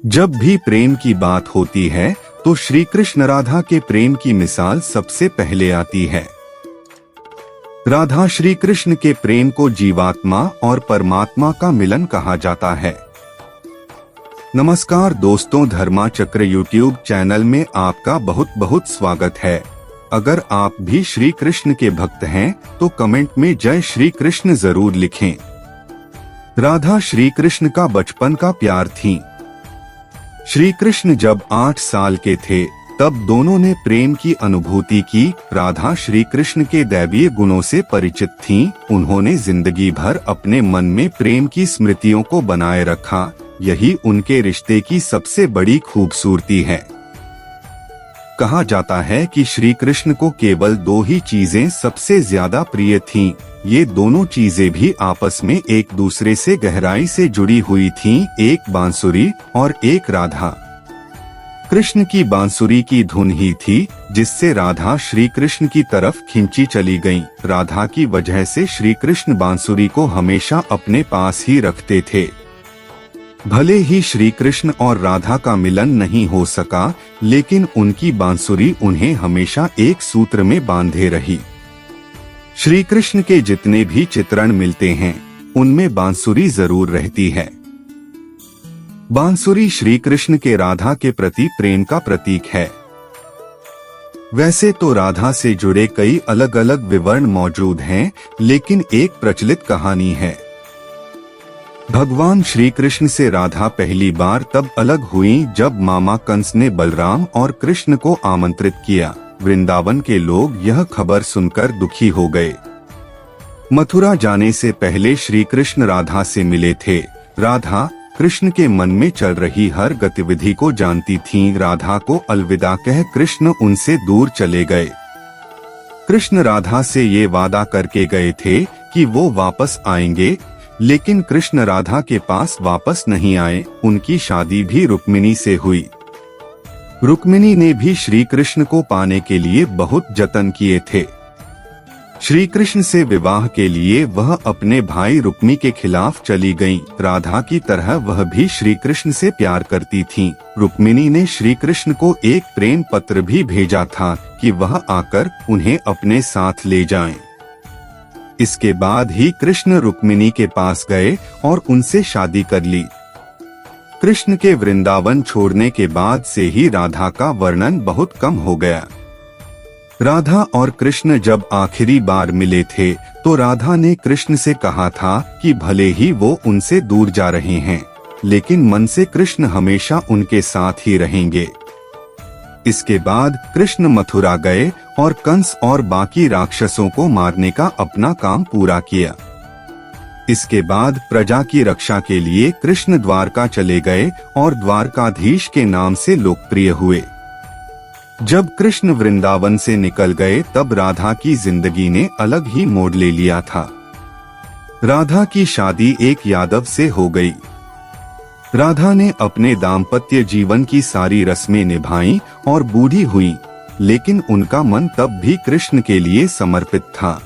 जब भी प्रेम की बात होती है तो श्री कृष्ण राधा के प्रेम की मिसाल सबसे पहले आती है। राधा श्री कृष्ण के प्रेम को जीवात्मा और परमात्मा का मिलन कहा जाता है। नमस्कार दोस्तों, धर्मा चक्र यूट्यूब चैनल में आपका बहुत बहुत स्वागत है। अगर आप भी श्री कृष्ण के भक्त हैं तो कमेंट में जय श्री कृष्ण जरूर लिखें। राधा श्री कृष्ण का बचपन का प्यार थी। श्री कृष्ण जब 8 साल के थे तब दोनों ने प्रेम की अनुभूति की। राधा श्री कृष्ण के दैवीय गुणों से परिचित थीं। उन्होंने जिंदगी भर अपने मन में प्रेम की स्मृतियों को बनाए रखा। यही उनके रिश्ते की सबसे बड़ी खूबसूरती है। कहा जाता है कि श्री कृष्ण को केवल 2 ही चीजें सबसे ज्यादा प्रिय थीं। ये दोनों चीजें भी आपस में एक दूसरे से गहराई से जुड़ी हुई थीं, एक बांसुरी और एक राधा। कृष्ण की बांसुरी की धुन ही थी जिससे राधा श्री कृष्ण की तरफ खिंची चली गईं। राधा की वजह से श्री कृष्ण बांसुरी को हमेशा अपने पास ही रखते थे। भले ही श्री कृष्ण और राधा का मिलन नहीं हो सका, लेकिन उनकी बांसुरी उन्हें हमेशा एक सूत्र में बांधे रही। श्री कृष्ण के जितने भी चित्रण मिलते हैं उनमें बांसुरी जरूर रहती है। बांसुरी श्री कृष्ण के राधा के प्रति प्रेम का प्रतीक है। वैसे तो राधा से जुड़े कई अलग अलग विवरण मौजूद हैं, लेकिन एक प्रचलित कहानी है। भगवान श्री कृष्ण से राधा पहली बार तब अलग हुई जब मामा कंस ने बलराम और कृष्ण को आमंत्रित किया। वृंदावन के लोग यह खबर सुनकर दुखी हो गए। मथुरा जाने से पहले श्री कृष्ण राधा से मिले थे। राधा कृष्ण के मन में चल रही हर गतिविधि को जानती थीं। राधा को अलविदा कह कृष्ण उनसे दूर चले गए। कृष्ण राधा से ये वादा करके गए थे कि वो वापस आएंगे, लेकिन कृष्ण राधा के पास वापस नहीं आए। उनकी शादी भी रुक्मिणी से हुई। रुक्मिणी ने भी श्री कृष्ण को पाने के लिए बहुत जतन किए थे। श्री कृष्ण से विवाह के लिए वह अपने भाई रुक्मी के खिलाफ चली गईं। राधा की तरह वह भी श्री कृष्ण से प्यार करती थीं। रुक्मिणी ने श्री कृष्ण को एक प्रेम पत्र भी भेजा था कि वह आकर उन्हें अपने साथ ले जाएं। इसके बाद ही कृष्ण रुक्मिणी के पास गए और उनसे शादी कर ली। कृष्ण के वृंदावन छोड़ने के बाद से ही राधा का वर्णन बहुत कम हो गया। राधा और कृष्ण जब आखिरी बार मिले थे तो राधा ने कृष्ण से कहा था कि भले ही वो उनसे दूर जा रहे हैं, लेकिन मन से कृष्ण हमेशा उनके साथ ही रहेंगे। इसके बाद कृष्ण मथुरा गए और कंस और बाकी राक्षसों को मारने का अपना काम पूरा किया। इसके बाद प्रजा की रक्षा के लिए कृष्ण द्वारका चले गए और द्वारकाधीश के नाम से लोकप्रिय हुए। जब कृष्ण वृंदावन से निकल गए तब राधा की जिंदगी ने अलग ही मोड़ ले लिया था। राधा की शादी एक यादव से हो गई। राधा ने अपने दाम्पत्य जीवन की सारी रस्में निभाईं और बूढ़ी हुई, लेकिन उनका मन तब भी कृष्ण के लिए समर्पित था।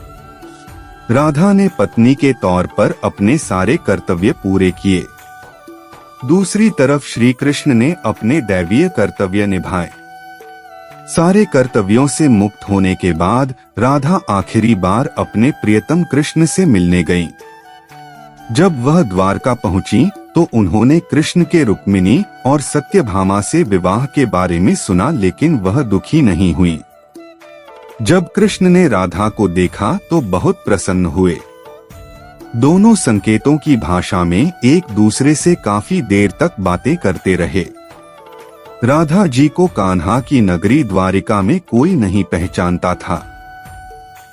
राधा ने पत्नी के तौर पर अपने सारे कर्तव्य पूरे किए। दूसरी तरफ श्री कृष्ण ने अपने दैवीय कर्तव्य निभाए। सारे कर्तव्यों से मुक्त होने के बाद राधा आखिरी बार अपने प्रियतम कृष्ण से मिलने गईं। जब वह द्वारका पहुंची तो उन्होंने कृष्ण के रुक्मिणी और सत्यभामा से विवाह के बारे में सुना, लेकिन वह दुखी नहीं हुई। जब कृष्ण ने राधा को देखा तो बहुत प्रसन्न हुए। दोनों संकेतों की भाषा में एक दूसरे से काफी देर तक बातें करते रहे। राधा जी को कान्हा की नगरी द्वारिका में कोई नहीं पहचानता था।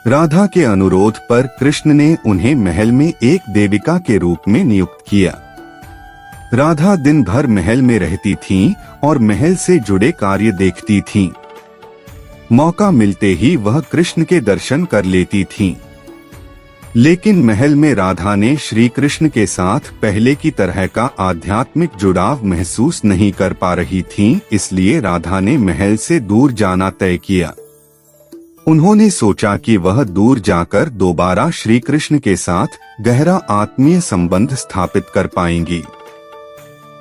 राधा के अनुरोध पर कृष्ण ने उन्हें महल में एक देविका के रूप में नियुक्त किया। राधा दिन भर महल में रहती थीं और महल से जुड़े कार्य देखती थीं। मौका मिलते ही वह कृष्ण के दर्शन कर लेती थीं। लेकिन महल में राधा ने श्री कृष्ण के साथ पहले की तरह का आध्यात्मिक जुड़ाव महसूस नहीं कर पा रही थीं, इसलिए राधा ने महल से दूर जाना तय किया। उन्होंने सोचा कि वह दूर जाकर दोबारा श्री कृष्ण के साथ गहरा आत्मीय संबंध स्थापित कर पाएंगी।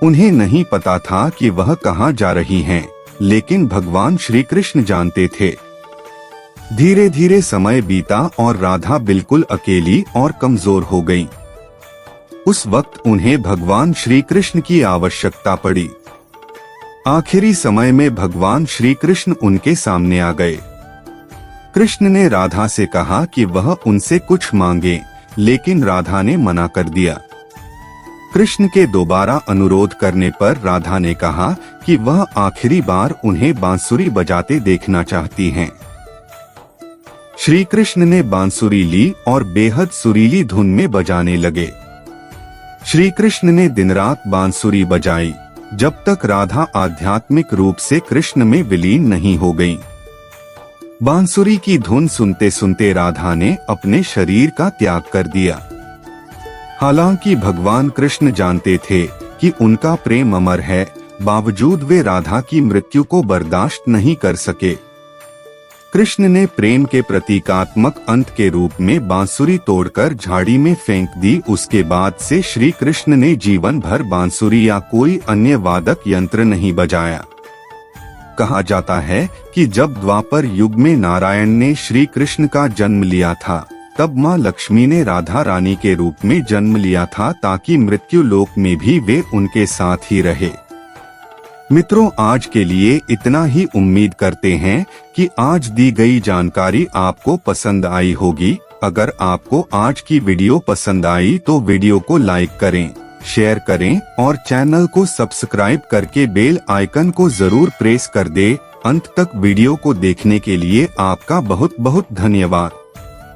उन्हें नहीं पता था कि वह कहाँ जा रही हैं, लेकिन भगवान श्री कृष्ण जानते थे। धीरे धीरे समय बीता और राधा बिल्कुल अकेली और कमजोर हो गईं। उस वक्त उन्हें भगवान श्री कृष्ण की आवश्यकता पड़ी। आखिरी समय में भगवान श्री कृष्ण उनके सामने आ गए। कृष्ण ने राधा से कहा कि वह उनसे कुछ मांगे, लेकिन राधा ने मना कर दिया। कृष्ण के दोबारा अनुरोध करने पर राधा ने कहा कि वह आखिरी बार उन्हें बांसुरी बजाते देखना चाहती हैं। श्री कृष्ण ने बांसुरी ली और बेहद सुरीली धुन में बजाने लगे। श्री कृष्ण ने दिन रात बांसुरी बजाई, जब तक राधा आध्यात्मिक रूप से कृष्ण में विलीन नहीं हो गई। बांसुरी की धुन सुनते सुनते राधा ने अपने शरीर का त्याग कर दिया। हालांकि भगवान कृष्ण जानते थे कि उनका प्रेम अमर है, बावजूद वे राधा की मृत्यु को बर्दाश्त नहीं कर सके। कृष्ण ने प्रेम के प्रतीकात्मक अंत के रूप में बांसुरी तोड़कर झाड़ी में फेंक दी। उसके बाद से श्री कृष्ण ने जीवन भर बांसुरी या कोई अन्य वादक यंत्र नहीं बजाया। कहा जाता है कि जब द्वापर युग में नारायण ने श्री कृष्ण का जन्म लिया था, तब माँ लक्ष्मी ने राधा रानी के रूप में जन्म लिया था, ताकि मृत्यु लोक में भी वे उनके साथ ही रहे। मित्रों, आज के लिए इतना ही। उम्मीद करते हैं कि आज दी गई जानकारी आपको पसंद आई होगी। अगर आपको आज की वीडियो पसंद आई तो वीडियो को लाइक करें, शेयर करें और चैनल को सब्सक्राइब करके बेल आइकन को जरूर प्रेस कर दें। अंत तक वीडियो को देखने के लिए आपका बहुत बहुत धन्यवाद।